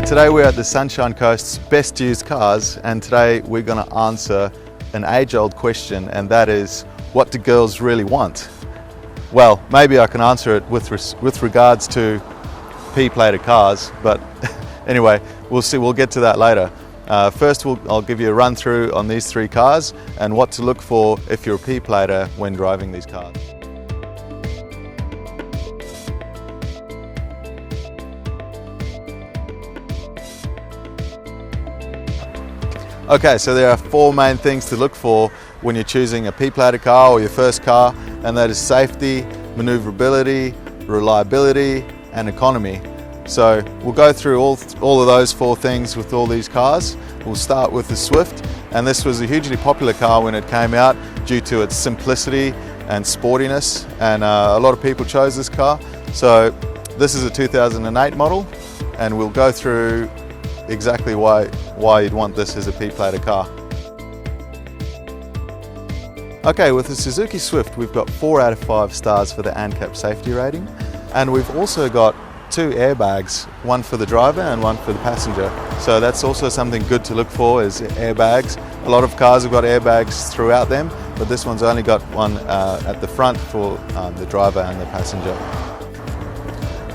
today we're at the Sunshine Coast's best used cars, and today we're going to answer an age-old question, and that is, what do girls really want? Well, maybe I can answer it with regards to P-plated cars, but anyway, we'll see. We'll get to that later. First, I'll give you a run through on these three cars and what to look for if you're a P-plater when driving these cars. Okay, so there are four main things to look for when you're choosing a P-plated car or your first car, and that is safety, maneuverability, reliability, and economy. So we'll go through all of those four things with all these cars. We'll start with the Swift, and this was a hugely popular car when it came out due to its simplicity and sportiness, and a lot of people chose this car. So this is a 2008 model, and we'll go through exactly why you'd want this as a P-plated car. Okay, with the Suzuki Swift, we've got 4 out of 5 stars for the ANCAP safety rating, and we've also got 2 airbags, one for the driver and one for the passenger. So that's also something good to look for, is airbags. A lot of cars have got airbags throughout them, but this one's only got one at the front for the driver and the passenger.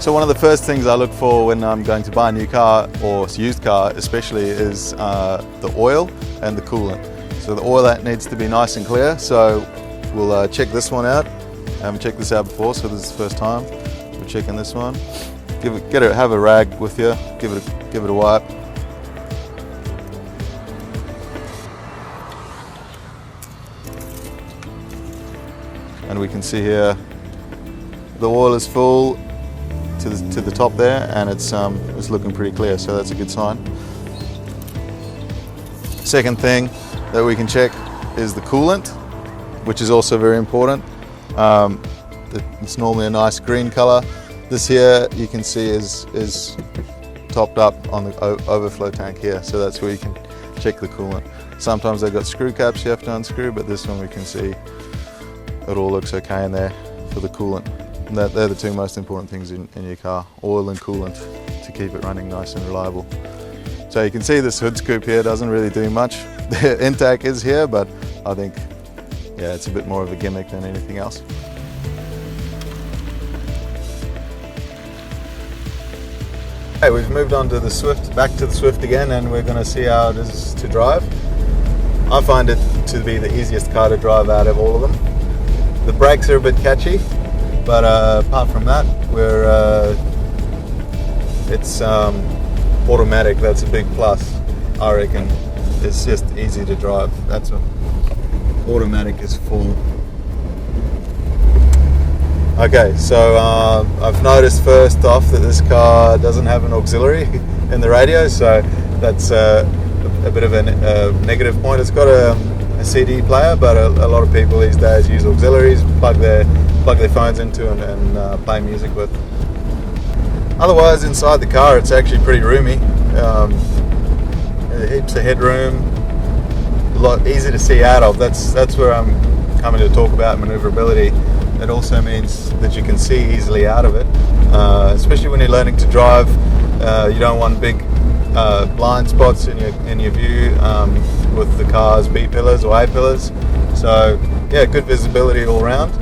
So one of the first things I look for when I'm going to buy a new car, or used car especially, is the oil and the coolant. So the oil, that needs to be nice and clear, so we'll check this one out. I haven't checked this out before, so this is the first time we're checking this one. Have a rag with you, give it a wipe. And we can see here the oil is full to the top there, and it's looking pretty clear, so that's a good sign. Second thing that we can check is the coolant, which is also very important. It's normally a nice green color. This here you can see is topped up on the overflow tank here, so that's where you can check the coolant. Sometimes they've got screw caps you have to unscrew, but this one we can see it all looks okay in there for the coolant. And they're the two most important things in your car, oil and coolant, to keep it running nice and reliable. So you can see this hood scoop here doesn't really do much. The intake is here, but I think, yeah, it's a bit more of a gimmick than anything else. Okay, we've moved on to the Swift, back to the Swift again, and we're going to see how it is to drive. I find it to be the easiest car to drive out of all of them. The brakes are a bit catchy, but apart from that, it's automatic. That's a big plus, I reckon. It's just easy to drive. That's what automatic is for. Okay, so I've noticed first off that this car doesn't have an auxiliary in the radio, so that's a bit of a negative point. It's got a CD player, but a lot of people these days use auxiliaries, plug their phones into and play music with. Otherwise, inside the car, it's actually pretty roomy. Heaps of headroom, a lot easy to see out of. That's where I'm coming to talk about maneuverability. It also means that you can see easily out of it, especially when you're learning to drive. You don't want big blind spots in your view with the car's B pillars or A pillars. So yeah, good visibility all around.